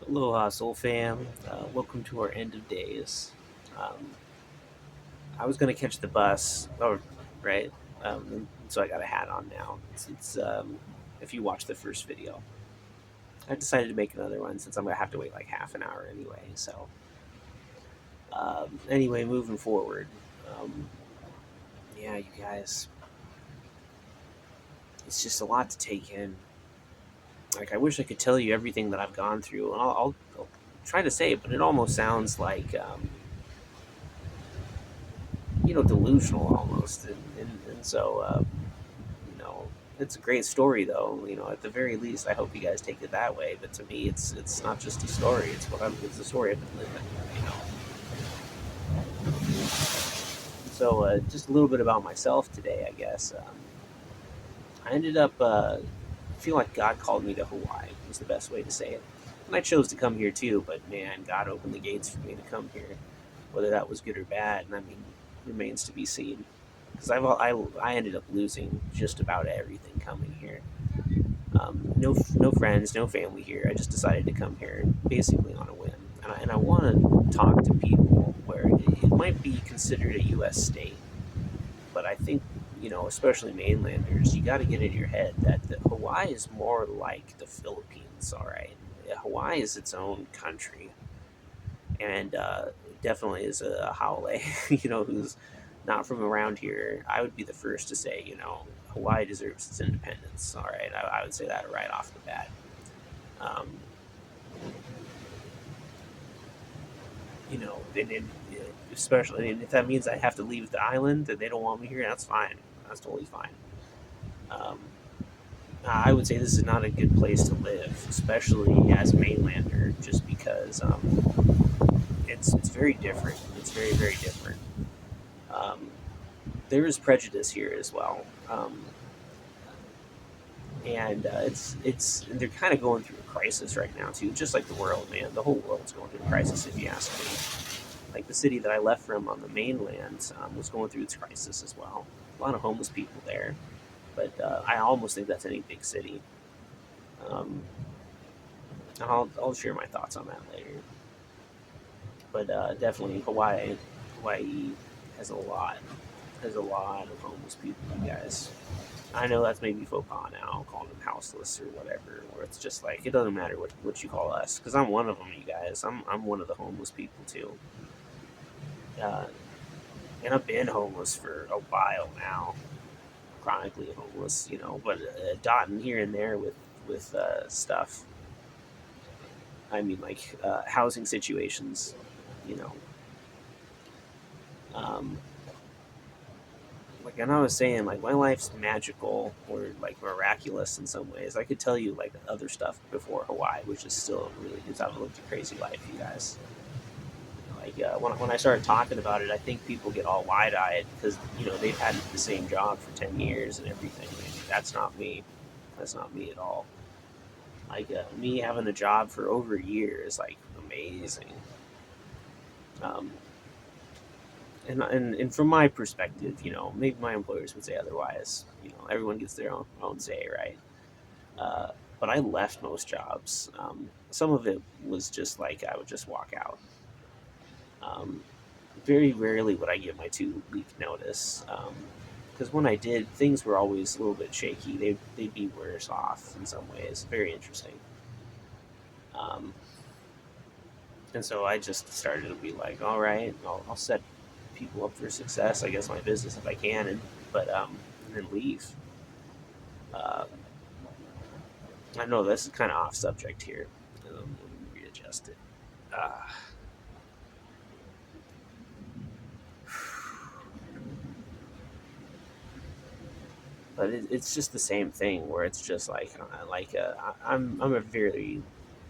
Aloha, Soul Fam. Welcome to our end of days. Um, I was going to catch the bus, right? So I got a hat on now. If you watch the first video, I decided to make another one since I'm going to have to wait like half an hour anyway. Anyway, moving forward. Um, yeah, you guys, it's just a lot to take in. Like, I wish I could tell you everything that I've gone through, and I'll try to say it, but it almost sounds like delusional almost. And so you know, it's a great story though. At the very least, I hope you guys take it that way. But to me, it's not just a story. It's a story I've been living. You know. So just a little bit about myself today, I guess. I ended up. I feel like God called me to Hawaii. Was the best way to say it. And I chose to come here too. But man, God opened the gates for me to come here. Whether that was good or bad, and I mean, remains to be seen. Because I ended up losing just about everything coming here. No friends, no family here. I just decided to come here basically on a whim, and I want to talk to people where it might be considered a U.S. state, but I think especially mainlanders, you got to get in your head that Hawaii is more like the Philippines. All right, Hawaii is its own country, and definitely is a haole, who's not from around here. I would be the first to say, Hawaii deserves its independence. All right, I would say that right off the bat. Um, and especially, and if that means I have to leave the island and they don't want me here, that's fine. That's totally fine. Um, I would say this is not a good place to live, especially as a mainlander, just because it's very different. It's very very different. Um, there is prejudice here as well, and and they're kind of going through a crisis right now too, just like the world, man. The whole world's going through a crisis, if you ask me. Like the city that I left from on the mainland was going through its crisis as well. A lot of homeless people there, but I almost think that's any big city. Um, I'll share my thoughts on that later. But definitely Hawaii has a lot of homeless people, you guys. I know that's maybe faux pas now, calling them houseless or whatever, where it's just like it doesn't matter what you call us, because I'm one of them, you guys. I'm one of the homeless people too, uh, and I've been homeless for a while now, chronically homeless, but dotting here and there with stuff. I mean, like housing situations, you know. Um, and I was saying, like my life's magical or like miraculous in some ways. I could tell you like other stuff before Hawaii, which is still really because I've lived a crazy life, you guys. Like when I started talking about it, I think people get all wide eyed because they've had the same job for 10 years and everything. And that's not me. That's not me at all. Like me having a job for over a year is like amazing. Um, and from my perspective, maybe my employers would say otherwise. Everyone gets their own say, right? But I left most jobs. Some of it was just like I would just walk out. Um, Very rarely would I give my 2 week notice. Because when I did, things were always a little bit shaky. They'd be worse off in some ways. Very interesting. Um, and so I just started to be like, all right, I'll set people up for success. I guess my business if I can, and then leave. Uh, I know this is kind of off subject here. Let me readjust it. Uh, but it's just the same thing where it's just I'm a very,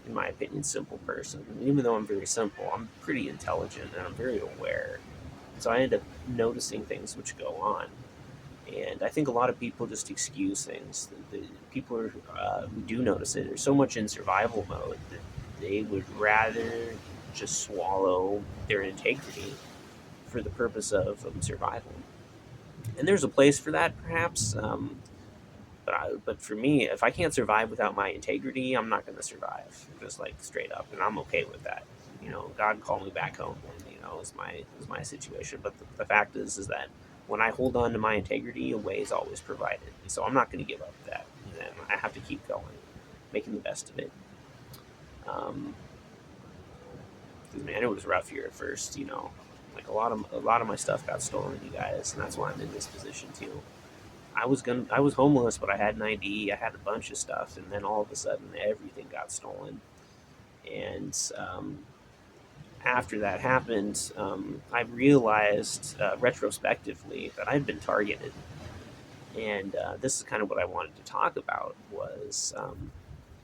in my opinion, simple person. And even though I'm very simple, I'm pretty intelligent and I'm very aware. So I end up noticing things which go on. And I think a lot of people just excuse things. The people who do notice it are so much in survival mode that they would rather just swallow their integrity for the purpose of survival. And there's a place for that, perhaps. But for me, if I can't survive without my integrity, I'm not going to survive. Just like straight up, and I'm okay with that. God called me back home, and is my situation. But the fact is that when I hold on to my integrity, a way is always provided. And so I'm not going to give up that. And I have to keep going, making the best of it. Um, 'Cause, man, it was rough here at first. Like a lot of my stuff got stolen, you guys, and that's why I'm in this position too. I was homeless, but I had an ID. I had a bunch of stuff, and then all of a sudden, everything got stolen. And after that happened, I realized retrospectively that I'd been targeted. And this is kind of what I wanted to talk about was,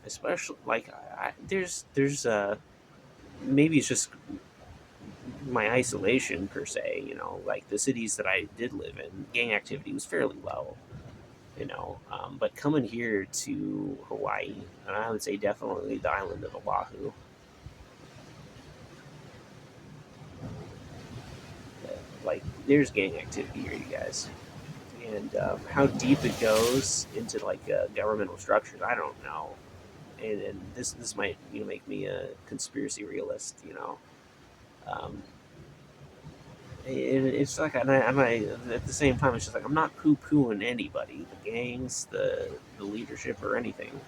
especially like there's maybe it's just my isolation per se. Like the cities that I did live in, gang activity was fairly low. But coming here to Hawaii, and I would say definitely the island of Oahu, like there's gang activity here, you guys. And how deep it goes into like governmental structures, I don't know. And this might make me a conspiracy realist. Um, it's like, at the same time, it's just like I'm not poo pooing anybody, the gangs, the leadership, or anything.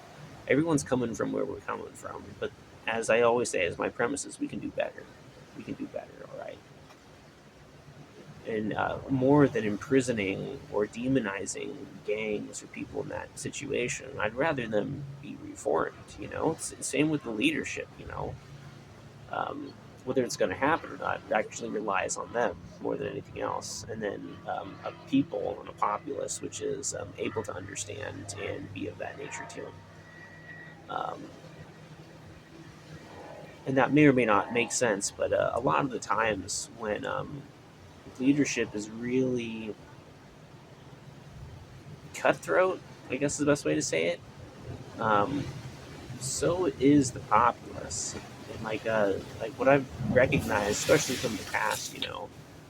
Everyone's coming from where we're coming from, but as I always say, as my premise is, we can do better. We can do better, all right. And more than imprisoning or demonizing gangs or people in that situation, I'd rather them be reformed. Same with the leadership. Um, whether it's going to happen or not actually relies on them more than anything else. And then a people and a populace which is able to understand and be of that nature too. Um, and that may or may not make sense, but a lot of the times when leadership is really cutthroat, I guess is the best way to say it. Um, so is the populace, and like what I've recognized, especially from the past,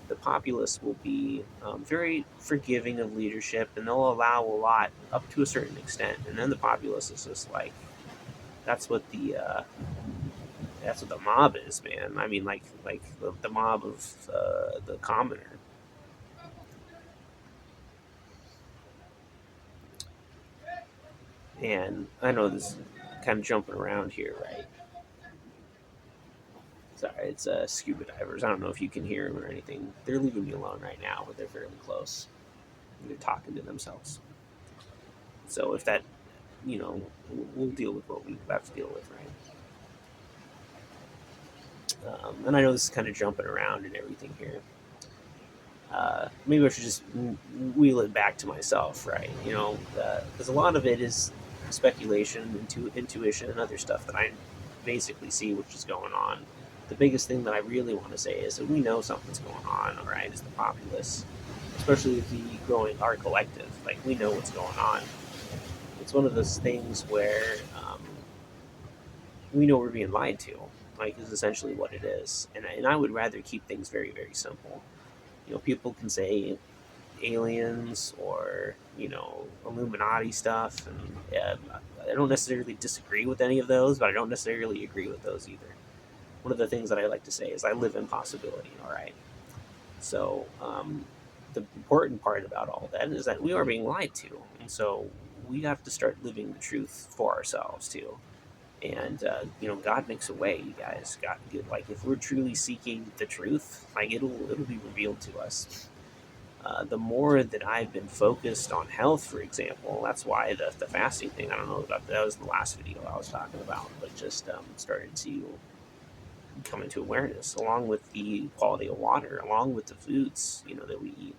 the populace will be very forgiving of leadership, and they'll allow a lot up to a certain extent, and then the populace is just like that's what the mob is, man. I mean, like the mob of the commoner. And I know this is kind of jumping around here, right? Sorry, it's scuba divers. I don't know if you can hear them or anything. They're leaving me alone right now, but they're fairly close. They're talking to themselves. So if that, we'll deal with what we have to deal with, right? And I know this is kind of jumping around and everything here. Maybe I should just wheel it back to myself, right? Because a lot of it is speculation, intuition, and other stuff that I basically see which is going on. The biggest thing that I really want to say is that we know something's going on, all right, as the populace, especially the growing our collective. Like, we know what's going on. It's one of those things where we know we're being lied to, like, is essentially what it is. And I would rather keep things very, very simple. People can say aliens or Illuminati stuff, and I don't necessarily disagree with any of those, but I don't necessarily agree with those either. One of the things that I like to say is I live in possibility. All right, so the important part about all that is that we are being lied to, and so we have to start living the truth for ourselves too. And God makes a way, you guys. God, like, if we're truly seeking the truth, like, it'll be revealed to us. The more that I've been focused on health, for example, that's why the fasting thing, I don't know about that, was the last video I was talking about, but just started to come into awareness, along with the quality of water, along with the foods, that we eat,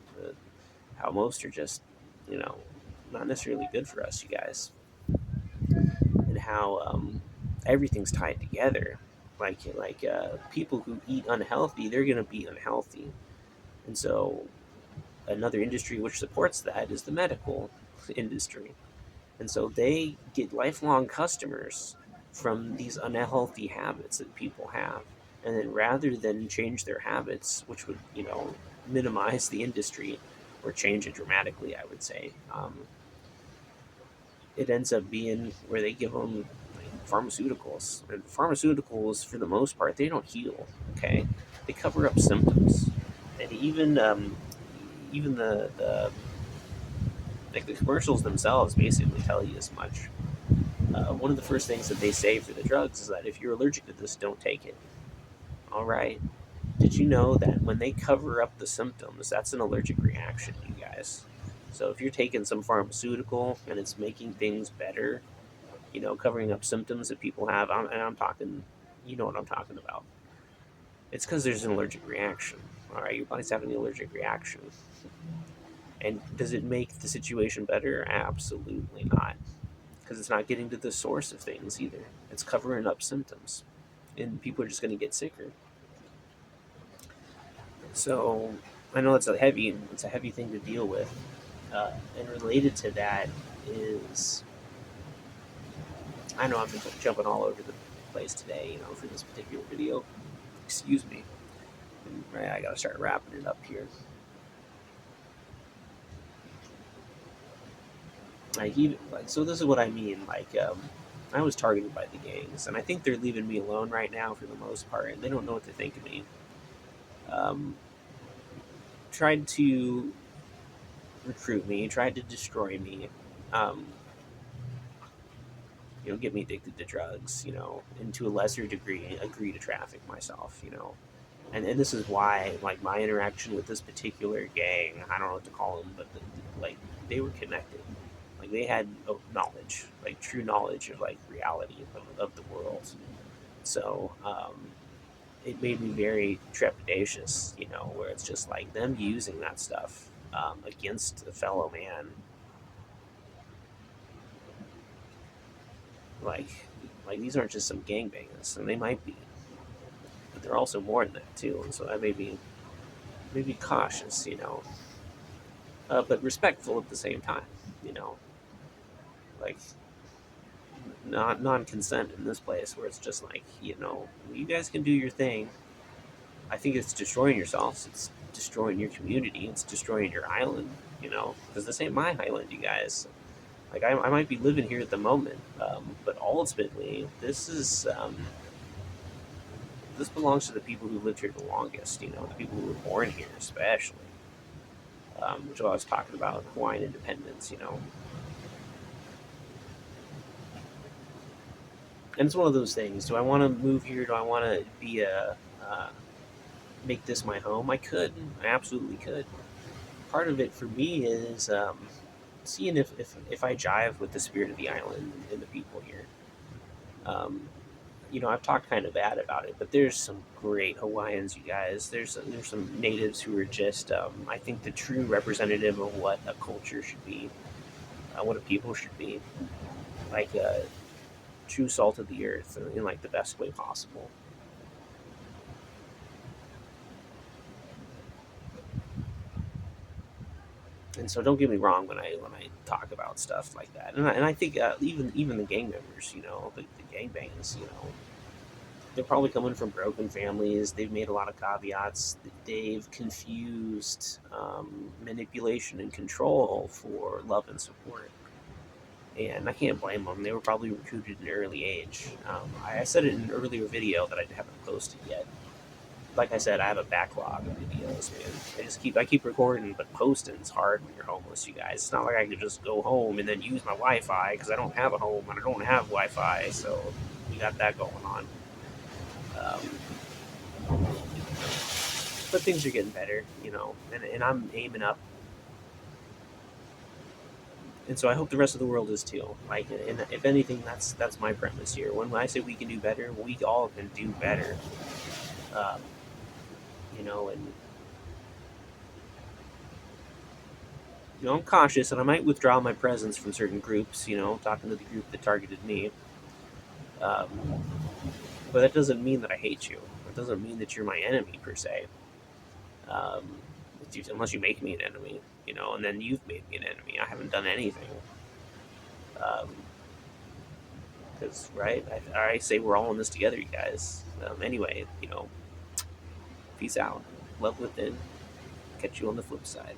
how most are just, you know, not necessarily good for us, you guys, and how everything's tied together. Like people who eat unhealthy, they're going to be unhealthy, and so another industry which supports that is the medical industry. And so they get lifelong customers from these unhealthy habits that people have. And then rather than change their habits, which would, minimize the industry or change it dramatically, I would say, it ends up being where they give them pharmaceuticals. And pharmaceuticals, for the most part, they don't heal. Okay, they cover up symptoms, and even the like the commercials themselves basically tell you as much. One of the first things that they say for the drugs is that if you're allergic to this, don't take it. All right. Did you know that when they cover up the symptoms, that's an allergic reaction, you guys? So if you're taking some pharmaceutical and it's making things better, covering up symptoms that people have, and I'm talking, you know what I'm talking about. It's because there's an allergic reaction. All right, your body's having an allergic reaction. And does it make the situation better? Absolutely not. Because it's not getting to the source of things either. It's covering up symptoms. And people are just going to get sicker. So I know it's a heavy thing to deal with. And related to that is, I know I've been jumping all over the place today, for this particular video. Excuse me. Right, I gotta start wrapping it up here. So this is what I mean. I was targeted by the gangs, and I think they're leaving me alone right now for the most part. And they don't know what to think of me. Um, Tried to recruit me, tried to destroy me. Um, get me addicted to drugs. And to a lesser degree, agree to traffic myself. And this is why, like, my interaction with this particular gang, I don't know what to call them, but like, they were connected. Like, they had knowledge, like true knowledge of, like, reality of the world. So it made me very trepidatious, where it's just like them using that stuff against a fellow man. Like, these aren't just some gangbangers, and they might be, but they're also more than that too. And so that made me cautious, but respectful at the same time. You know, like, not non-consent in this place, where it's just like, you guys can do your thing. I think it's destroying yourselves. It's destroying your community. It's destroying your island. Because this ain't my island, you guys. Like, I might be living here at the moment, but ultimately, this belongs to the people who lived here the longest. The people who were born here, especially. Which I was talking about Hawaiian independence. And it's one of those things. Do I want to move here? Do I want to be make this my home? I could. I absolutely could. Part of it for me is seeing if I jive with the spirit of the island and the people here. Um, I've talked kind of bad about it, but there's some great Hawaiians, you guys. There's some natives who are just, I think, the true representative of what a culture should be, what a people should be, like a true salt of the earth in, like, the best way possible. And so don't get me wrong when I talk about stuff like that, and I think even the gang members, the gang bangs, they're probably coming from broken families. They've made a lot of caveats. They've confused manipulation and control for love and support. And I can't blame them. They were probably recruited at an early age. I said it in an earlier video that I haven't posted yet. Like I said, I have a backlog of videos, man. I keep recording, but posting's hard when you're homeless, you guys. It's not like I could just go home and then use my Wi-Fi, because I don't have a home and I don't have Wi-Fi, so we got that going on. But things are getting better, and I'm aiming up, and so I hope the rest of the world is too. Like, and if anything, that's my premise here. When I say we can do better, we all can do better. Um, and I'm cautious, and I might withdraw my presence from certain groups. Talking to the group that targeted me. Um, but that doesn't mean that I hate you. It doesn't mean that you're my enemy per se. Um, unless you make me an enemy, and then you've made me an enemy. I haven't done anything. Because, right, I say we're all in this together, you guys. Anyway, peace out. Love within. Catch you on the flip side.